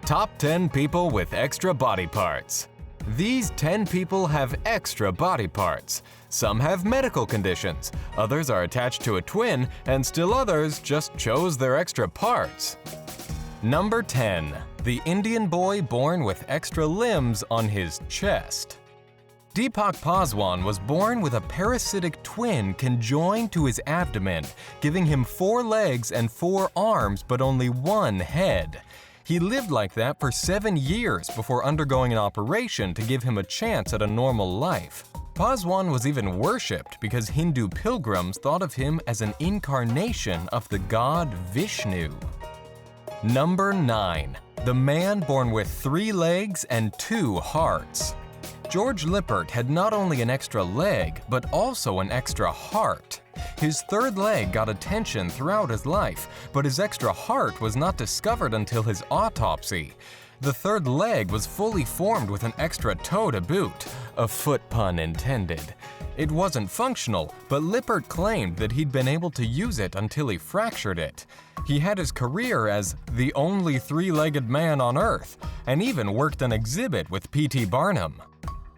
Top 10 people with extra body parts. These 10 people have extra body parts. Some have medical conditions, others are attached to a twin, and still others just chose their extra parts. Number 10. The Indian boy born with extra limbs on his chest. Deepak Paswan was born with a parasitic twin conjoined to his abdomen, giving him 4 legs and 4 arms but only 1 head. He lived like that for 7 years before undergoing an operation to give him a chance at a normal life. Paswan was even worshipped because Hindu pilgrims thought of him as an incarnation of the god Vishnu. Number 9. The man born with 3 legs and 2 hearts. George Lippert had not only an extra leg, but also an extra heart. His 3rd leg got attention throughout his life, but his extra heart was not discovered until his autopsy. The 3rd leg was fully formed with an extra toe to boot, a foot pun intended. It wasn't functional, but Lippert claimed that he'd been able to use it until he fractured it. He had his career as the only 3-legged man on Earth, and even worked an exhibit with P.T. Barnum.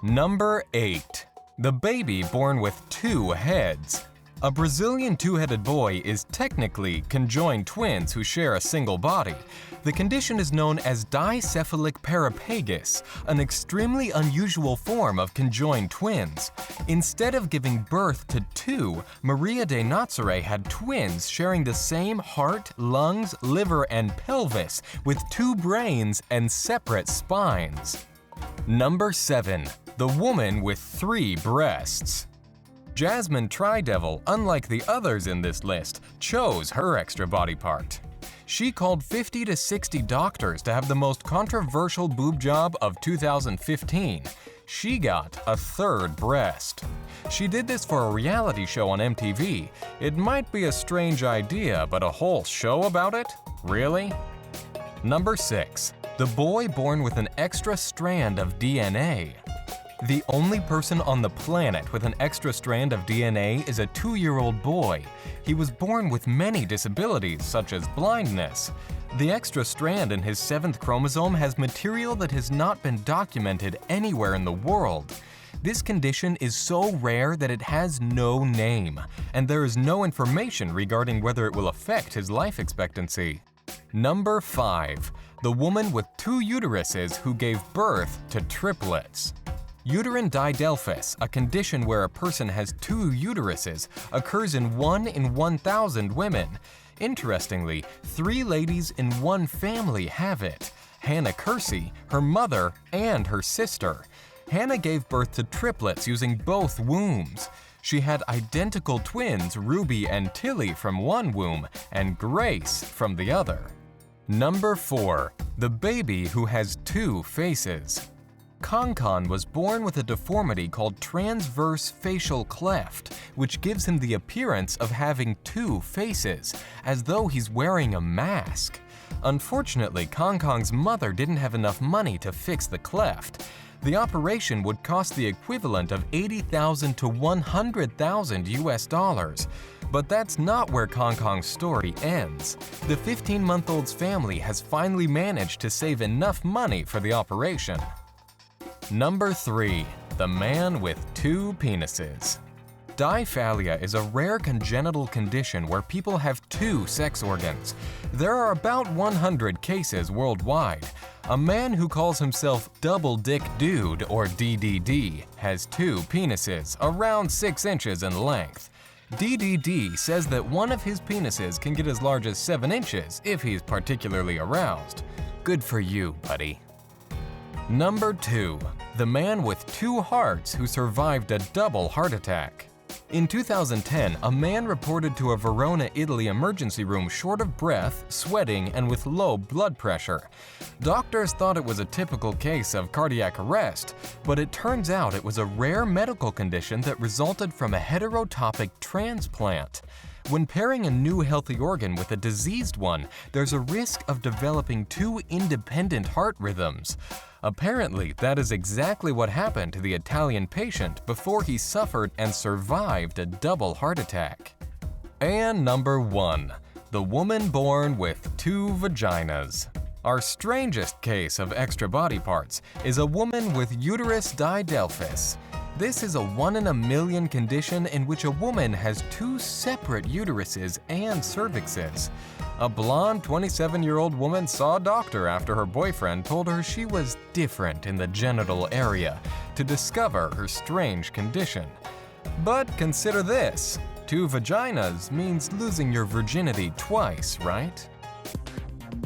Number 8. The baby born with 2 heads. A Brazilian 2-headed boy is technically conjoined twins who share a single body. The condition is known as dicephalic paraplegia, an extremely unusual form of conjoined twins. Instead of giving birth to 2, Maria de Nazaré had twins sharing the same heart, lungs, liver, and pelvis with 2 brains and separate spines. Number 7. The woman with 3 breasts. Jasmine Tridevil, unlike the others in this list, chose her extra body part. She called 50 to 60 doctors to have the most controversial boob job of 2015. She got a 3rd breast. She did this for a reality show on MTV. It might be a strange idea, but a whole show about it? Really? Number 6. The boy born with an extra strand of DNA. The only person on the planet with an extra strand of DNA is a 2-year-old boy. He was born with many disabilities, such as blindness. The extra strand in his 7th chromosome has material that has not been documented anywhere in the world. This condition is so rare that it has no name, and there is no information regarding whether it will affect his life expectancy. Number 5. The woman with 2 uteruses who gave birth to triplets. Uterine didelphys, a condition where a person has 2 uteruses, occurs in 1 in 1,000 women. Interestingly, 3 ladies in one family have it: Hannah Kersey, her mother, and her sister. Hannah gave birth to triplets using both wombs. She had identical twins, Ruby and Tilly, from one womb, and Grace from the other. Number 4. The baby who has 2 faces. Kankan was born with a deformity called transverse facial cleft, which gives him the appearance of having 2 faces, as though he's wearing a mask. Unfortunately, Kankan's mother didn't have enough money to fix the cleft. The operation would cost the equivalent of $80,000 to $100,000 US. But that's not where Kankan's story ends. The 15-month-old's family has finally managed to save enough money for the operation. Number 3. The man with 2 penises. Diphallia is a rare congenital condition where people have 2 sex organs. There are about 100 cases worldwide. A man who calls himself Double Dick Dude, or DDD, has 2 penises, around 6 inches in length. DDD says that one of his penises can get as large as 7 inches if he's particularly aroused. Good for you, buddy. Number 2. The man with 2 hearts who survived a double heart attack. In 2010, a man reported to a Verona, Italy emergency room short of breath, sweating, and with low blood pressure. Doctors thought it was a typical case of cardiac arrest, but it turns out it was a rare medical condition that resulted from a heterotopic transplant. When pairing a new healthy organ with a diseased one, there's a risk of developing 2 independent heart rhythms. Apparently, that is exactly what happened to the Italian patient before he suffered and survived a double heart attack. And number 1. The woman born with 2 vaginas. Our strangest case of extra body parts is a woman with uterus didelphys. This is a 1 in a million condition in which a woman has 2 separate uteruses and cervixes. A blonde 27-year-old woman saw a doctor after her boyfriend told her she was different in the genital area to discover her strange condition. But consider this, 2 vaginas means losing your virginity twice, right?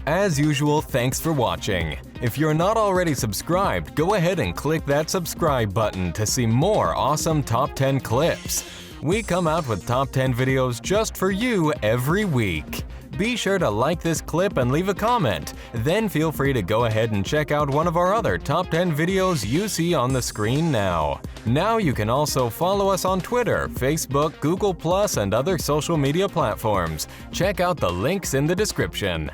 As usual, thanks for watching. If you're not already subscribed, go ahead and click that subscribe button to see more awesome Top 10 clips. We come out with Top 10 videos just for you every week. Be sure to like this clip and leave a comment. Then feel free to go ahead and check out one of our other Top 10 videos you see on the screen now. Now you can also follow us on Twitter, Facebook, Google+, and other social media platforms. Check out the links in the description.